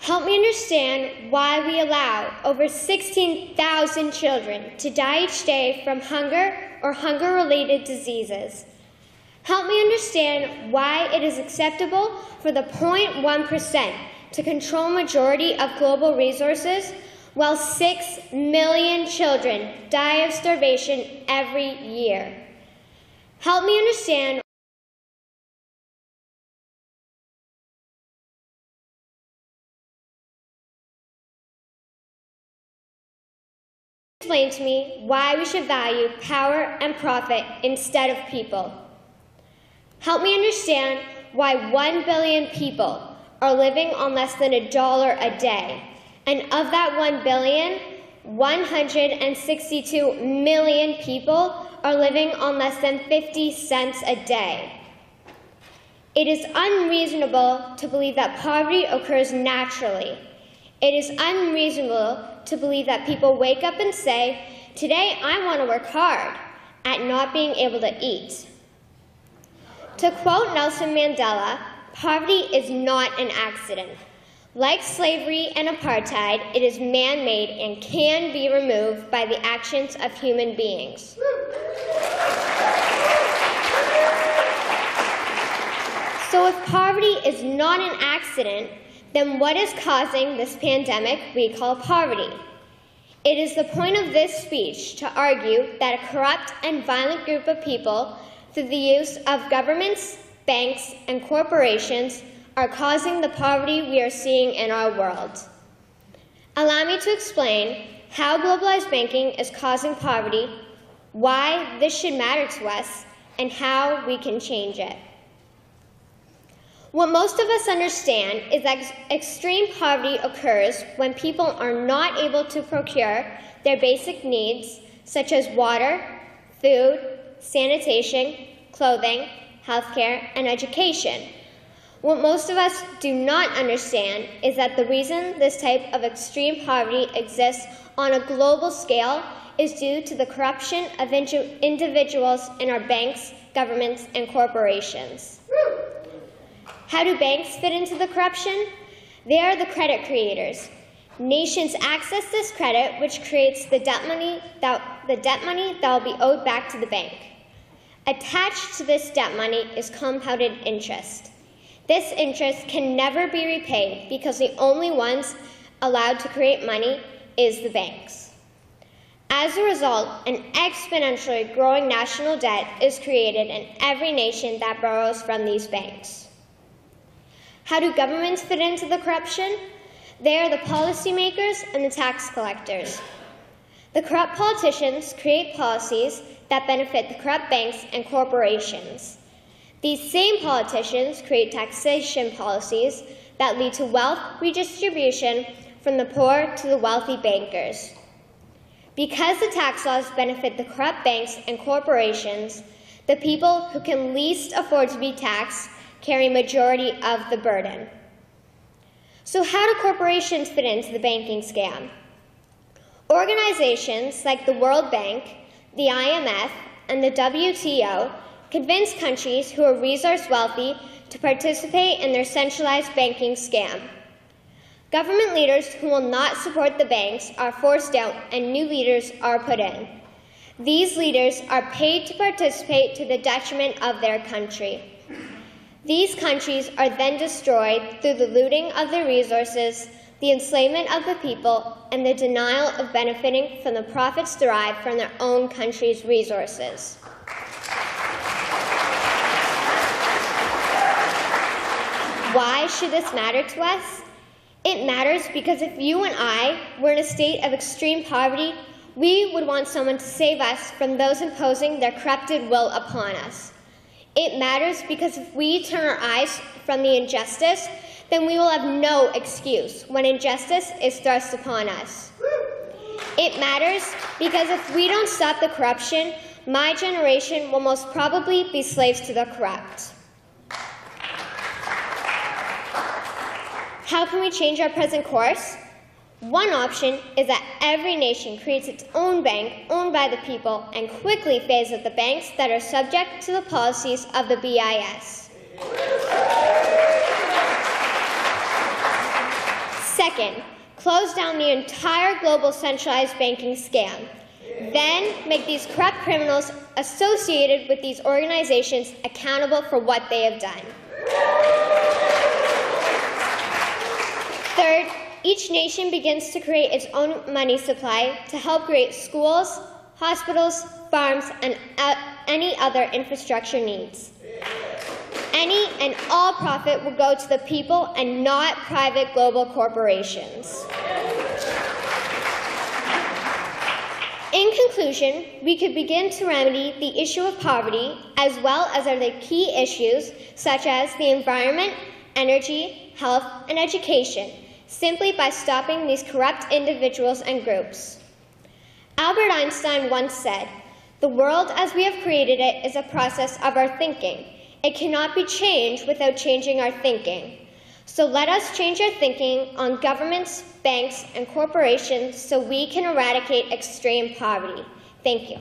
Help me understand why we allow over 16,000 children to die each day from hunger or hunger-related diseases. Help me understand why it is acceptable for the 0.1% to control majority of global resources, while 6 million children die of starvation every year. Help me understand explain to me why we should value power and profit instead of people. Help me understand why 1 billion people are living on less than $1 a day, and of that 1 billion, 162 million people are living on less than 50 cents a day. It is unreasonable to believe that poverty occurs naturally. It is unreasonable to believe that people wake up and say, "Today I want to work hard," at not being able to eat. To quote Nelson Mandela, poverty is not an accident. Like slavery and apartheid, it is man-made and can be removed by the actions of human beings. So if poverty is not an accident, then what is causing this pandemic we call poverty? It is the point of this speech to argue that a corrupt and violent group of people, through the use of governments, banks, and corporations, are causing the poverty we are seeing in our world. Allow me to explain how globalized banking is causing poverty, why this should matter to us, and how we can change it. What most of us understand is that extreme poverty occurs when people are not able to procure their basic needs, such as water, food, sanitation, clothing, healthcare, and education. What most of us do not understand is that the reason this type of extreme poverty exists on a global scale is due to the corruption of individuals in our banks, governments, and corporations. How do banks fit into the corruption? They are the credit creators. Nations access this credit, which creates the debt money that will be owed back to the bank. Attached to this debt money is compounded interest. This interest can never be repaid because the only ones allowed to create money is the banks. As a result, an exponentially growing national debt is created in every nation that borrows from these banks. How do governments fit into the corruption? They are the policymakers and the tax collectors. The corrupt politicians create policies that benefit the corrupt banks and corporations. These same politicians create taxation policies that lead to wealth redistribution from the poor to the wealthy bankers. Because the tax laws benefit the corrupt banks and corporations, the people who can least afford to be taxed carry majority of the burden. So how do corporations fit into the banking scam? Organizations like the World Bank, the IMF, and the WTO convince countries who are resource wealthy to participate in their centralized banking scam. Government leaders who will not support the banks are forced out and new leaders are put in. These leaders are paid to participate to the detriment of their country. These countries are then destroyed through the looting of their resources, the enslavement of the people, and the denial of benefiting from the profits derived from their own country's resources. Why should this matter to us? It matters because if you and I were in a state of extreme poverty, we would want someone to save us from those imposing their corrupted will upon us. It matters because if we turn our eyes from the injustice, then we will have no excuse when injustice is thrust upon us. It matters because if we don't stop the corruption, my generation will most probably be slaves to the corrupt. How can we change our present course? One option is that every nation creates its own bank owned by the people and quickly phases out the banks that are subject to the policies of the BIS. Second, close down the entire global centralized banking scam. Then make these corrupt criminals associated with these organizations accountable for what they have done. Third, each nation begins to create its own money supply to help create schools, hospitals, farms, and any other infrastructure needs. Any and all profit will go to the people and not private global corporations. In conclusion, we could begin to remedy the issue of poverty as well as other key issues such as the environment, energy, health, and education simply by stopping these corrupt individuals and groups. Albert Einstein once said, "The world as we have created it is a process of our thinking. It cannot be changed without changing our thinking." So let us change our thinking on governments, banks, and corporations so we can eradicate extreme poverty. Thank you.